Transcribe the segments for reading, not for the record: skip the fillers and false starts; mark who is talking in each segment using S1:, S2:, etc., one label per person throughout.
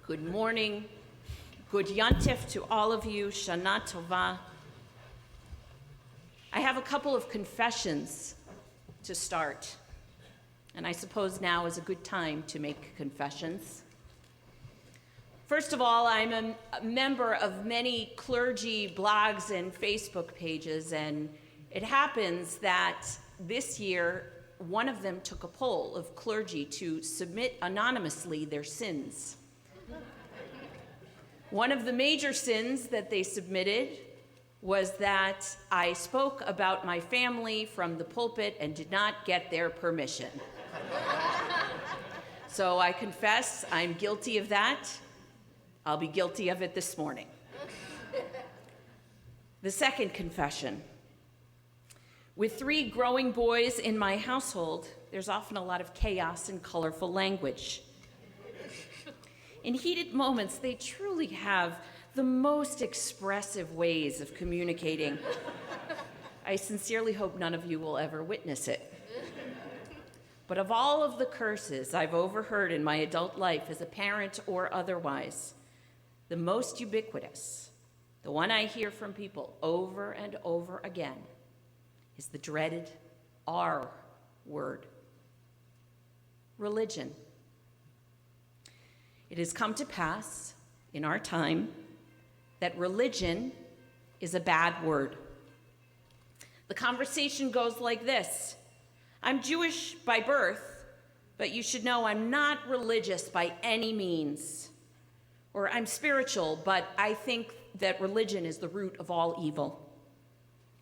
S1: Good morning. Good Yantif to all of you. Shana Tova. I have a couple of confessions to start, and I suppose now is a good time to make confessions. First of all, I'm a member of many clergy blogs and Facebook pages, and it happens that this year, one of them took a poll of clergy to submit anonymously their sins. One of the major sins that they submitted was that I spoke about my family from the pulpit and did not get their permission. So I confess I'm guilty of that. I'll be guilty of it this morning. The second confession. With 3 growing boys in my household, there's often a lot of chaos and colorful language. In heated moments, they truly have the most expressive ways of communicating. I sincerely hope none of you will ever witness it. But of all of the curses I've overheard in my adult life as a parent or otherwise, the most ubiquitous, the one I hear from people over and over again, is the dreaded R word: religion. It has come to pass in our time that religion is a bad word. The conversation goes like this: I'm Jewish by birth, but you should know I'm not religious by any means. Or I'm spiritual, but I think that religion is the root of all evil.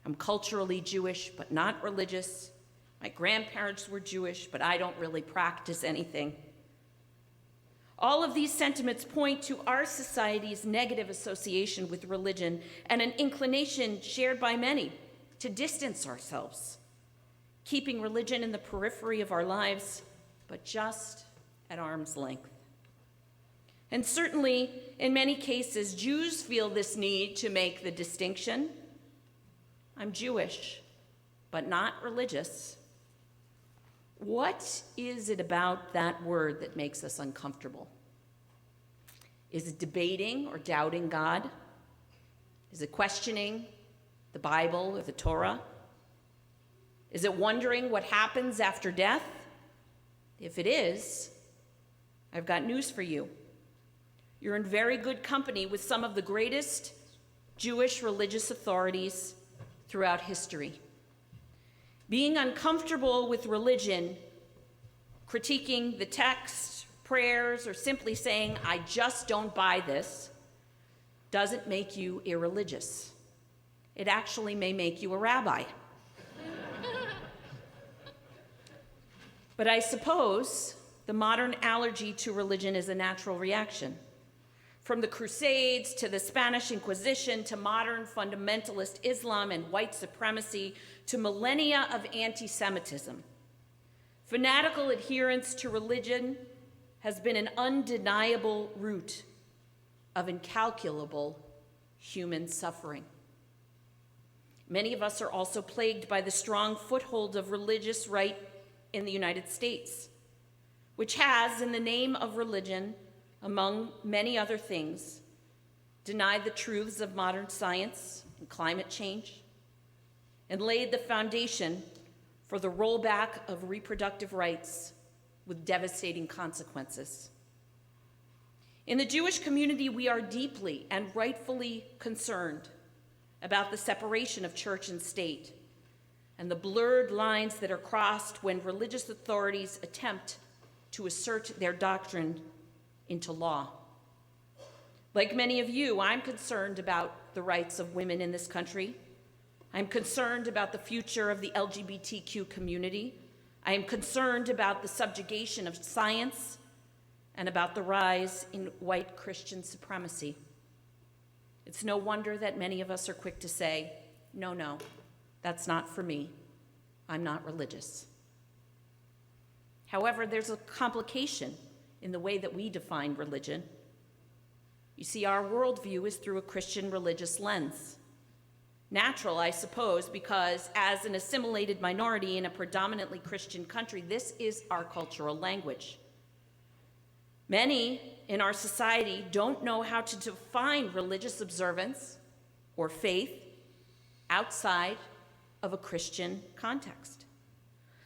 S1: I'm culturally Jewish, but not religious. My grandparents were Jewish, but I don't really practice anything. All of these sentiments point to our society's negative association with religion and an inclination shared by many to distance ourselves, keeping religion in the periphery of our lives, but just at arm's length. And certainly, in many cases, Jews feel this need to make the distinction. I'm Jewish, but not religious. What is it about that word that makes us uncomfortable? Is it debating or doubting God? Is it questioning the Bible or the Torah? Is it wondering what happens after death? If it is, I've got news for you. You're in very good company with some of the greatest Jewish religious authorities throughout history. Being uncomfortable with religion, critiquing the text, prayers, or simply saying, I just don't buy this, doesn't make you irreligious. It actually may make you a rabbi. But I suppose the modern allergy to religion is a natural reaction. From the Crusades to the Spanish Inquisition to modern fundamentalist Islam and white supremacy to millennia of anti-Semitism, fanatical adherence to religion has been an undeniable root of incalculable human suffering. Many of us are also plagued by the strong foothold of religious right in the United States, which has, in the name of religion, among many other things, denied the truths of modern science and climate change, and laid the foundation for the rollback of reproductive rights with devastating consequences. In the Jewish community, we are deeply and rightfully concerned about the separation of church and state and the blurred lines that are crossed when religious authorities attempt to assert their doctrine into law. Like many of you, I'm concerned about the rights of women in this country. I'm concerned about the future of the LGBTQ community. I am concerned about the subjugation of science and about the rise in white Christian supremacy. It's no wonder that many of us are quick to say, no, that's not for me. I'm not religious. However, there's a complication in the way that we define religion. You see, our worldview is through a Christian religious lens. Natural, I suppose, because as an assimilated minority in a predominantly Christian country, this is our cultural language. Many in our society don't know how to define religious observance or faith outside of a Christian context.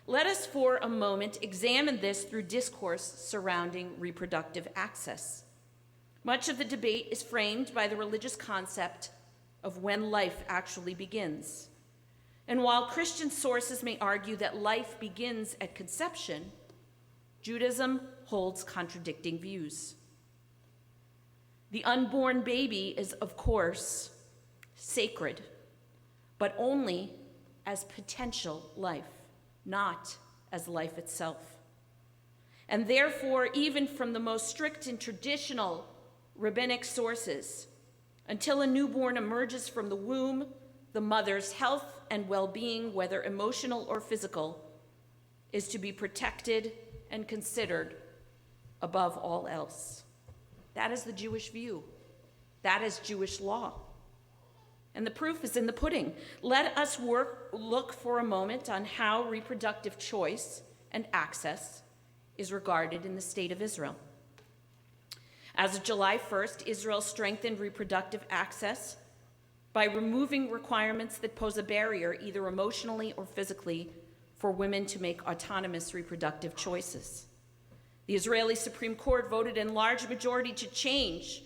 S1: Let us for a moment examine this through discourse surrounding reproductive access. Much of the debate is framed by the religious concept of when life actually begins. And while Christian sources may argue that life begins at conception, Judaism holds contradicting views. The unborn baby is, of course, sacred, but only as potential life, not as life itself. And therefore, even from the most strict and traditional rabbinic sources, until a newborn emerges from the womb, the mother's health and well-being, whether emotional or physical, is to be protected and considered above all else. That is the Jewish view. That is Jewish law. And the proof is in the pudding. Let us look for a moment on how reproductive choice and access is regarded in the state of Israel. As of July 1st, Israel strengthened reproductive access by removing requirements that pose a barrier, either emotionally or physically, for women to make autonomous reproductive choices. The Israeli Supreme Court voted in large majority to change,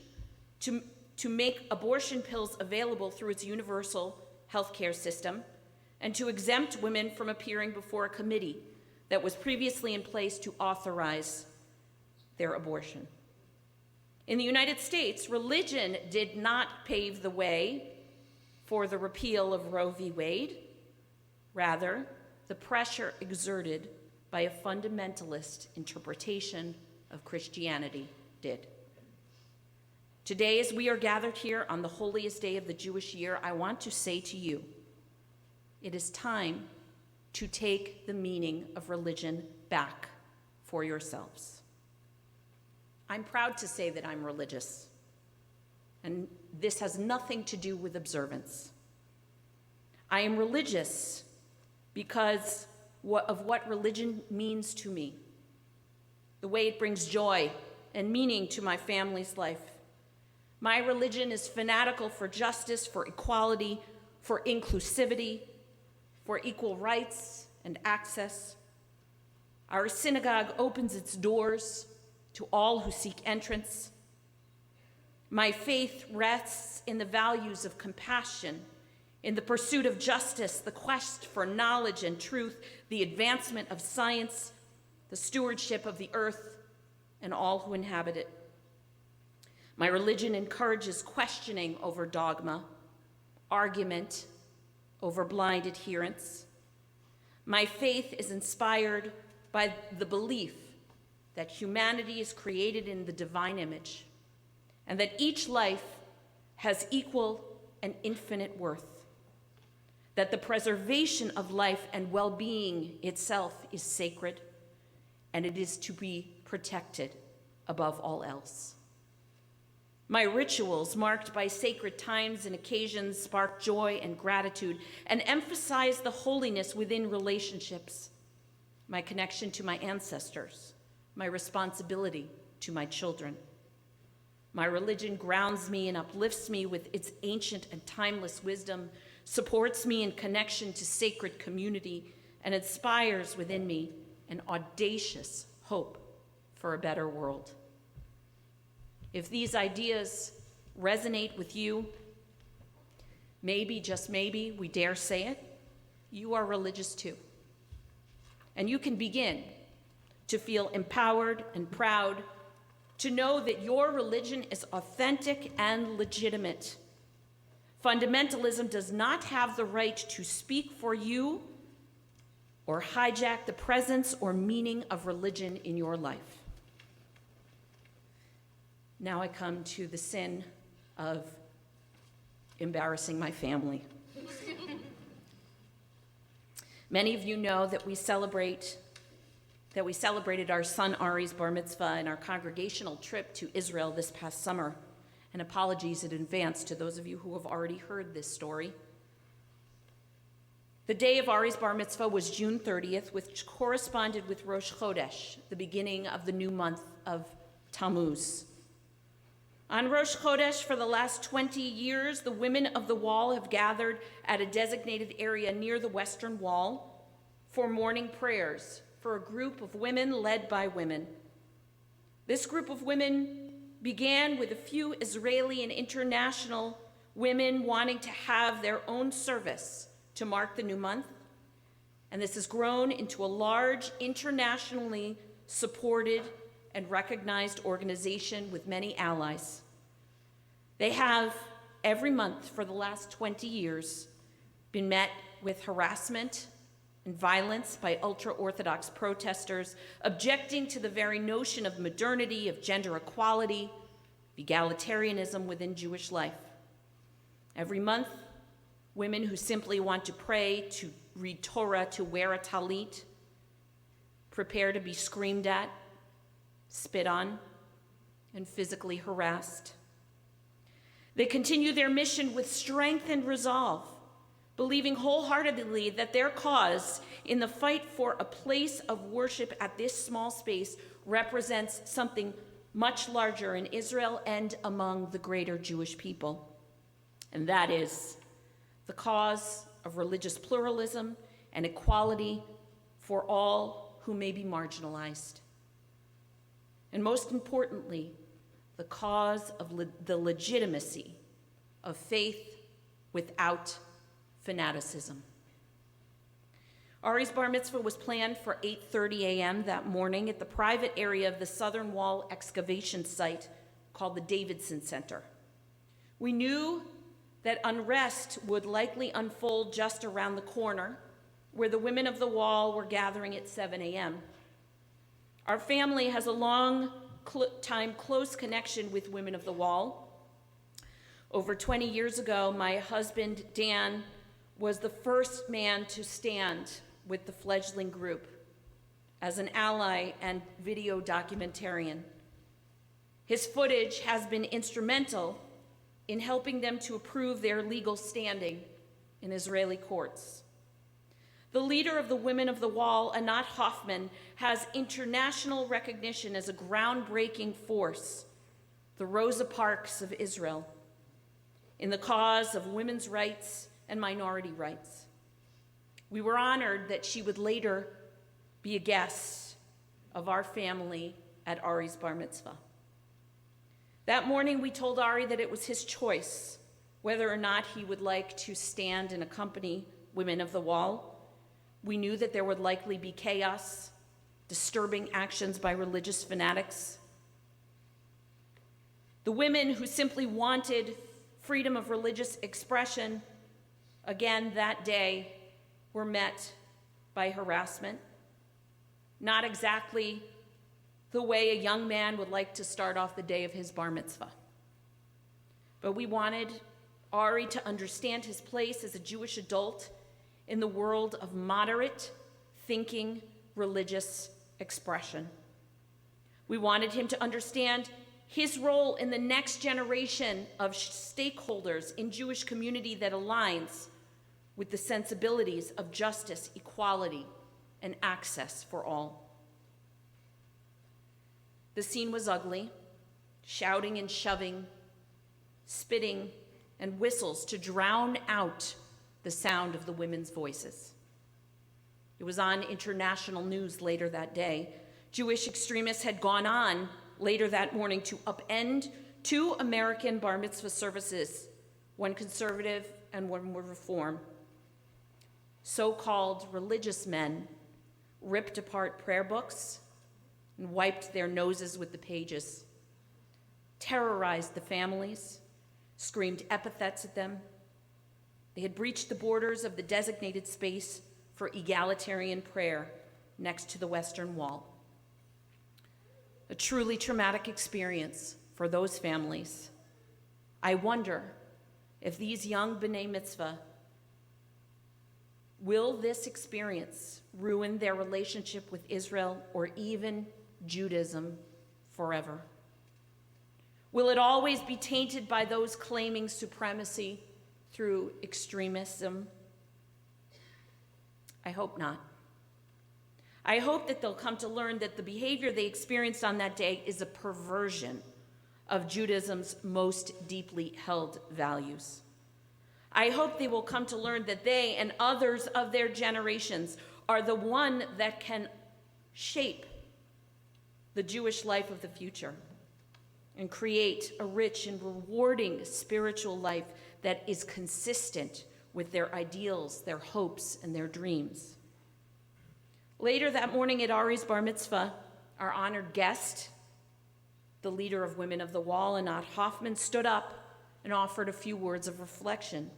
S1: to make abortion pills available through its universal health care system, and to exempt women from appearing before a committee that was previously in place to authorize their abortion. In the United States, religion did not pave the way for the repeal of Roe v. Wade. Rather, the pressure exerted by a fundamentalist interpretation of Christianity did. Today, as we are gathered here on the holiest day of the Jewish year, I want to say to you, it is time to take the meaning of religion back for yourselves. I'm proud to say that I'm religious, and this has nothing to do with observance. I am religious because of what religion means to me, the way it brings joy and meaning to my family's life. My religion is fanatical for justice, for equality, for inclusivity, for equal rights and access. Our synagogue opens its doors to all who seek entrance. My faith rests in the values of compassion, in the pursuit of justice, the quest for knowledge and truth, the advancement of science, the stewardship of the earth and all who inhabit it. My religion encourages questioning over dogma, argument over blind adherence. My faith is inspired by the belief that humanity is created in the divine image and that each life has equal and infinite worth, that the preservation of life and well-being itself is sacred, and it is to be protected above all else. My rituals, marked by sacred times and occasions, spark joy and gratitude and emphasize the holiness within relationships, my connection to my ancestors, my responsibility to my children. My religion grounds me and uplifts me with its ancient and timeless wisdom, supports me in connection to sacred community, and inspires within me an audacious hope for a better world. If these ideas resonate with you, maybe, just maybe, we dare say it, you are religious too. And you can begin to feel empowered and proud to know that your religion is authentic and legitimate. Fundamentalism does not have the right to speak for you or hijack the presence or meaning of religion in your life. Now I come to the sin of embarrassing my family. Many of you know that we celebrated our son Ari's bar mitzvah and our congregational trip to Israel this past summer. And apologies in advance to those of you who have already heard this story. The day of Ari's bar mitzvah was June 30th, which corresponded with Rosh Chodesh, the beginning of the new month of Tammuz. On Rosh Chodesh, for the last 20 years, the women of the wall have gathered at a designated area near the Western Wall for morning prayers for a group of women led by women. This group of women began with a few Israeli and international women wanting to have their own service to mark the new month, and this has grown into a large, internationally supported and recognized organization with many allies. They have, every month for the last 20 years, been met with harassment and violence by ultra-Orthodox protesters objecting to the very notion of modernity, of gender equality, egalitarianism within Jewish life. Every month, women who simply want to pray, to read Torah, to wear a talit, prepare to be screamed at, spit on, and physically harassed. They continue their mission with strength and resolve, believing wholeheartedly that their cause in the fight for a place of worship at this small space represents something much larger in Israel and among the greater Jewish people. And that is the cause of religious pluralism and equality for all who may be marginalized. And most importantly, the cause of the legitimacy of faith without fanaticism. Ari's bar mitzvah was planned for 8:30 a.m. that morning at the private area of the Southern Wall excavation site called the Davidson Center. We knew that unrest would likely unfold just around the corner, where the women of the wall were gathering at 7 a.m. Our family has a long-time close connection with women of the wall. Over 20 years ago, my husband, Dan, was the first man to stand with the fledgling group as an ally and video documentarian. His footage has been instrumental in helping them to approve their legal standing in Israeli courts. The leader of the Women of the Wall, Anat Hoffman, has international recognition as a groundbreaking force, the Rosa Parks of Israel, in the cause of women's rights and minority rights. We were honored that she would later be a guest of our family at Ari's bar mitzvah. That morning, we told Ari that it was his choice whether or not he would like to stand and accompany Women of the Wall. We knew that there would likely be chaos, disturbing actions by religious fanatics. The women who simply wanted freedom of religious expression, again that day, were met by harassment. Not exactly the way a young man would like to start off the day of his bar mitzvah. But we wanted Ari to understand his place as a Jewish adult in the world of moderate thinking, religious expression. We wanted him to understand his role in the next generation of stakeholders in Jewish community that aligns with the sensibilities of justice, equality, and access for all. The scene was ugly, shouting and shoving, spitting, and whistles to drown out the sound of the women's voices. It was on international news later that day. Jewish extremists had gone on later that morning to upend 2 American bar mitzvah services, one conservative and one reform. So-called religious men ripped apart prayer books and wiped their noses with the pages, terrorized the families, screamed epithets at them. They had breached the borders of the designated space for egalitarian prayer next to the Western Wall. A truly traumatic experience for those families. I wonder if these young B'nai Mitzvah, will this experience ruin their relationship with Israel or even Judaism forever? Will it always be tainted by those claiming supremacy through extremism? I hope not. I hope that they'll come to learn that the behavior they experienced on that day is a perversion of Judaism's most deeply held values. I hope they will come to learn that they and others of their generations are the one that can shape the Jewish life of the future and create a rich and rewarding spiritual life that is consistent with their ideals, their hopes, and their dreams. Later that morning at Ari's bar mitzvah, our honored guest, the leader of Women of the Wall, Anat Hoffman, stood up and offered a few words of reflection.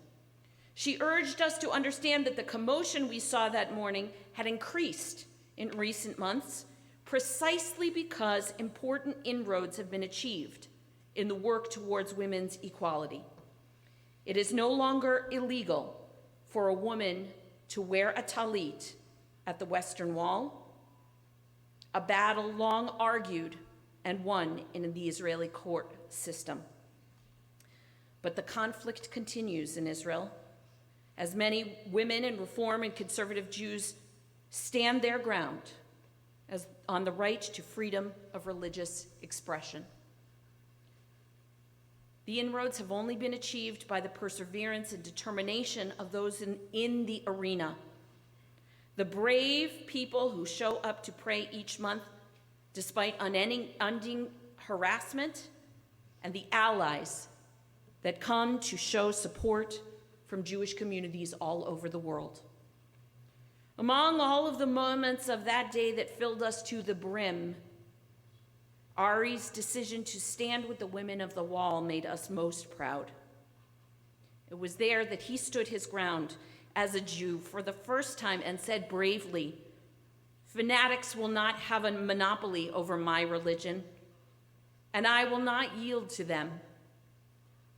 S1: She urged us to understand that the commotion we saw that morning had increased in recent months precisely because important inroads have been achieved in the work towards women's equality. It is no longer illegal for a woman to wear a talit at the Western Wall, a battle long argued and won in the Israeli court system. But the conflict continues in Israel as many women and Reform and conservative Jews stand their ground as on the right to freedom of religious expression. The inroads have only been achieved by the perseverance and determination of those in the arena. The brave people who show up to pray each month despite unending harassment, and the allies that come to show support from Jewish communities all over the world. Among all of the moments of that day that filled us to the brim, Ari's decision to stand with the Women of the Wall made us most proud. It was there that he stood his ground as a Jew for the first time and said bravely, "Fanatics will not have a monopoly over my religion, and I will not yield to them.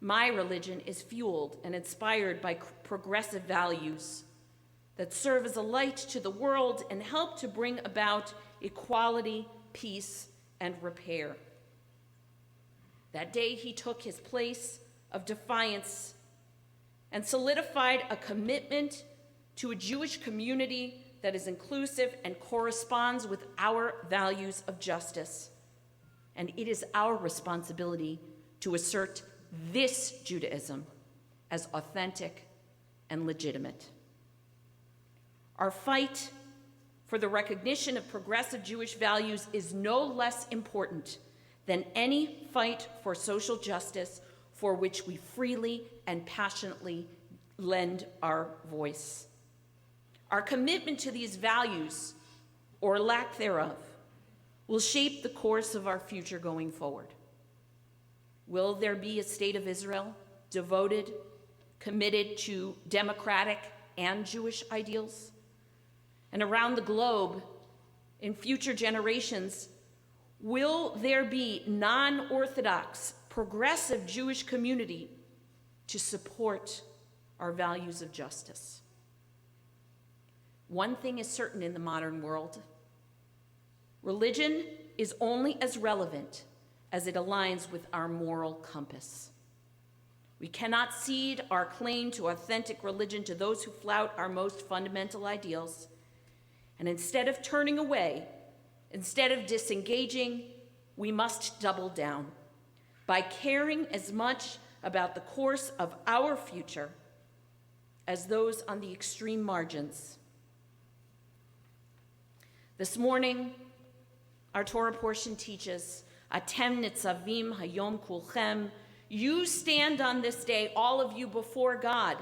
S1: My religion is fueled and inspired by progressive values that serve as a light to the world and help to bring about equality, peace, and repair." That day, he took his place of defiance and solidified a commitment to a Jewish community that is inclusive and corresponds with our values of justice. And it is our responsibility to assert this Judaism as authentic and legitimate. Our fight for the recognition of progressive Jewish values is no less important than any fight for social justice for which we freely and passionately lend our voice. Our commitment to these values, or lack thereof, will shape the course of our future going forward. Will there be a state of Israel devoted, committed to democratic and Jewish ideals? And around the globe, in future generations, will there be non-Orthodox, progressive Jewish community to support our values of justice? One thing is certain in the modern world: religion is only as relevant as it aligns with our moral compass. We cannot cede our claim to authentic religion to those who flout our most fundamental ideals. And instead of turning away, instead of disengaging, we must double down by caring as much about the course of our future as those on the extreme margins. This morning, our Torah portion teaches, Atem nitzavim hayom kulchem, you stand on this day, all of you, before God,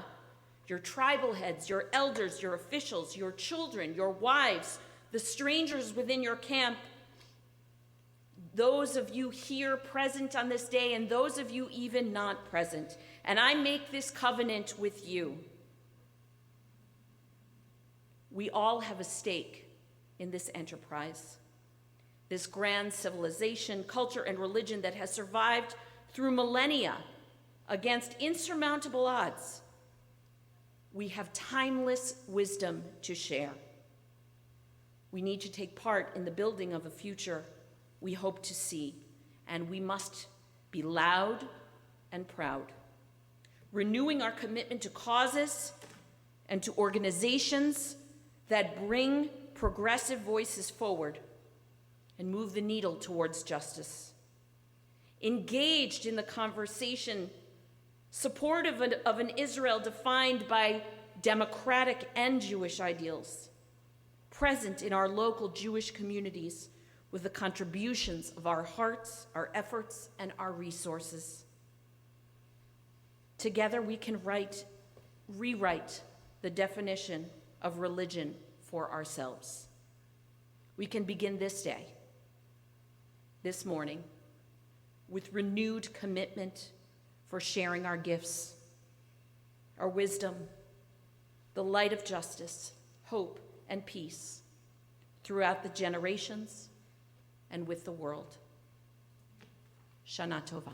S1: your tribal heads, your elders, your officials, your children, your wives, the strangers within your camp, those of you here present on this day, and those of you even not present. And I make this covenant with you. We all have a stake in this enterprise, this grand civilization, culture, and religion that has survived through millennia against insurmountable odds. We have timeless wisdom to share. We need to take part in the building of a future we hope to see, and we must be loud and proud, renewing our commitment to causes and to organizations that bring progressive voices forward and move the needle towards justice. engaged in the conversation, supportive of an Israel defined by democratic and Jewish ideals, present in our local Jewish communities with the contributions of our hearts, our efforts, and our resources. Together we can rewrite the definition of religion for ourselves. We can begin this day, this morning, with renewed commitment for sharing our gifts, our wisdom, the light of justice, hope, and peace throughout the generations and with the world. Shana Tova.